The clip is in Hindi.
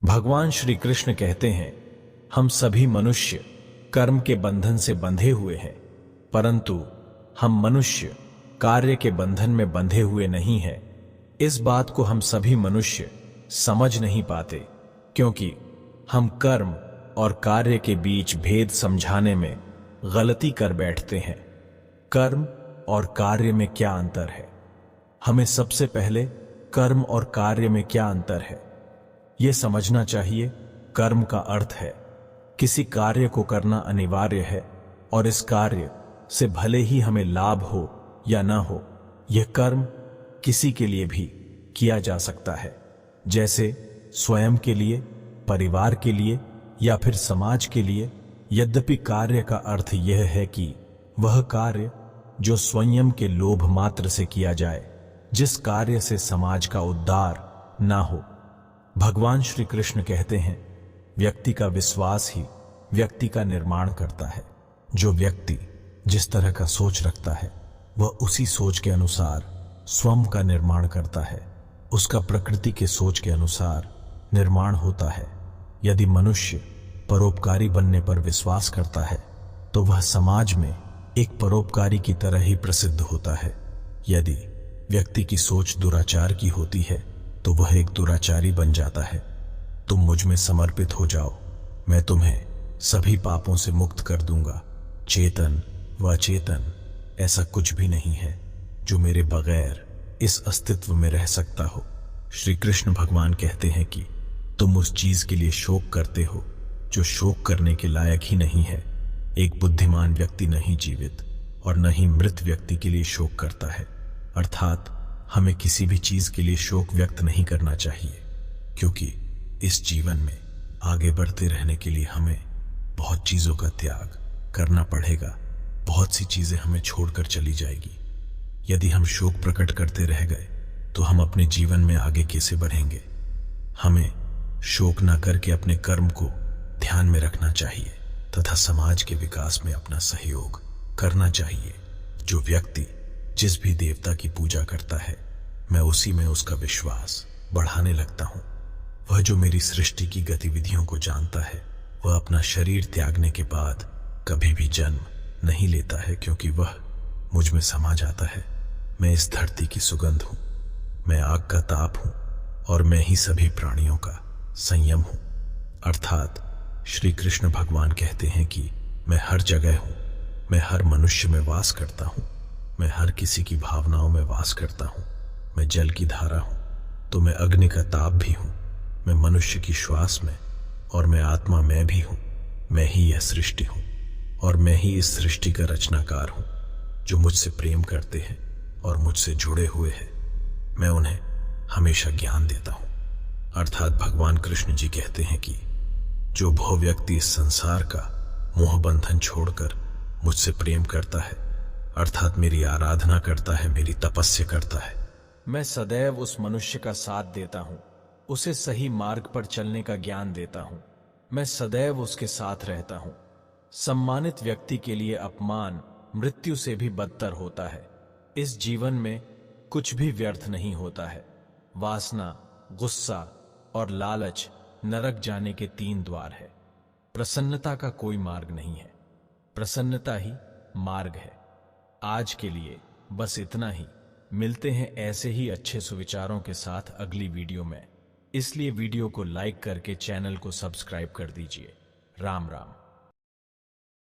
भगवान श्री कृष्ण कहते हैं, हम सभी मनुष्य कर्म के बंधन से बंधे हुए हैं, परंतु हम मनुष्य कार्य के बंधन में बंधे हुए नहीं हैं। इस बात को हम सभी मनुष्य समझ नहीं पाते, क्योंकि हम कर्म और कार्य के बीच भेद समझाने में गलती कर बैठते हैं। कर्म और कार्य में क्या अंतर है? हमें सबसे पहले कर्म और कार्य में क्या अंतर है यह समझना चाहिए। कर्म का अर्थ है किसी कार्य को करना अनिवार्य है, और इस कार्य से भले ही हमें लाभ हो या ना हो, यह कर्म किसी के लिए भी किया जा सकता है, जैसे स्वयं के लिए, परिवार के लिए या फिर समाज के लिए। यद्यपि कार्य का अर्थ यह है कि वह कार्य जो स्वयं के लोभ मात्र से किया जाए, जिस कार्य से समाज का उद्धार ना हो। भगवान श्री कृष्ण कहते हैं, व्यक्ति का विश्वास ही व्यक्ति का निर्माण करता है। जो व्यक्ति जिस तरह का सोच रखता है, वह उसी सोच के अनुसार स्वयं का निर्माण करता है। उसका प्रकृति के सोच के अनुसार निर्माण होता है। यदि मनुष्य परोपकारी बनने पर विश्वास करता है, तो वह समाज में एक परोपकारी की तरह ही प्रसिद्ध होता है। यदि व्यक्ति की सोच दुराचार की होती है, तो वह एक दुराचारी बन जाता है। तुम मुझ में समर्पित हो जाओ, मैं तुम्हें सभी पापों से मुक्त कर दूंगा। चेतन व अचेतन ऐसा कुछ भी नहीं है जो मेरे बगैर इस अस्तित्व में रह सकता हो। श्री कृष्ण भगवान कहते हैं कि तुम उस चीज के लिए शोक करते हो जो शोक करने के लायक ही नहीं है। एक बुद्धिमान व्यक्ति नहीं जीवित और न ही मृत व्यक्ति के लिए शोक करता है। अर्थात हमें किसी भी चीज के लिए शोक व्यक्त नहीं करना चाहिए, क्योंकि इस जीवन में आगे बढ़ते रहने के लिए हमें बहुत चीजों का त्याग करना पड़ेगा। बहुत सी चीजें हमें छोड़कर चली जाएगी। यदि हम शोक प्रकट करते रह गए, तो हम अपने जीवन में आगे कैसे बढ़ेंगे? हमें शोक न करके अपने कर्म को ध्यान में रखना चाहिए तथा समाज के विकास में अपना सहयोग करना चाहिए। जो व्यक्ति जिस भी देवता की पूजा करता है, मैं उसी में उसका विश्वास बढ़ाने लगता हूं। वह जो मेरी सृष्टि की गतिविधियों को जानता है, वह अपना शरीर त्यागने के बाद कभी भी जन्म नहीं लेता है, क्योंकि वह मुझ में समा जाता है। मैं इस धरती की सुगंध हूं, मैं आग का ताप हूं, और मैं ही सभी प्राणियों का संयम हूं। अर्थात श्री कृष्ण भगवान कहते हैं कि मैं हर जगह हूं, मैं हर मनुष्य में वास करता हूं, मैं हर किसी की भावनाओं में वास करता हूं। मैं जल की धारा हूं, तो मैं अग्नि का ताप भी हूं। मैं मनुष्य की श्वास में, और मैं आत्मा में भी हूं। मैं ही यह सृष्टि हूं, और मैं ही इस सृष्टि का रचनाकार हूं। जो मुझसे प्रेम करते हैं और मुझसे जुड़े हुए हैं, मैं उन्हें हमेशा ज्ञान देता हूं। अर्थात भगवान कृष्ण जी कहते हैं कि जो भव व्यक्ति इस संसार का मोह बंधन छोड़कर मुझसे प्रेम करता है, अर्थात मेरी आराधना करता है, मेरी तपस्या करता है, मैं सदैव उस मनुष्य का साथ देता हूं, उसे सही मार्ग पर चलने का ज्ञान देता हूं। मैं सदैव उसके साथ रहता हूं। सम्मानित व्यक्ति के लिए अपमान मृत्यु से भी बदतर होता है। इस जीवन में कुछ भी व्यर्थ नहीं होता है। वासना, गुस्सा और लालच नरक जाने के 3 द्वार है। प्रसन्नता का कोई मार्ग नहीं है, प्रसन्नता ही मार्ग है। आज के लिए बस इतना ही। मिलते हैं ऐसे ही अच्छे सुविचारों के साथ अगली वीडियो में। इसलिए वीडियो को लाइक करके चैनल को सब्सक्राइब कर दीजिए। राम राम।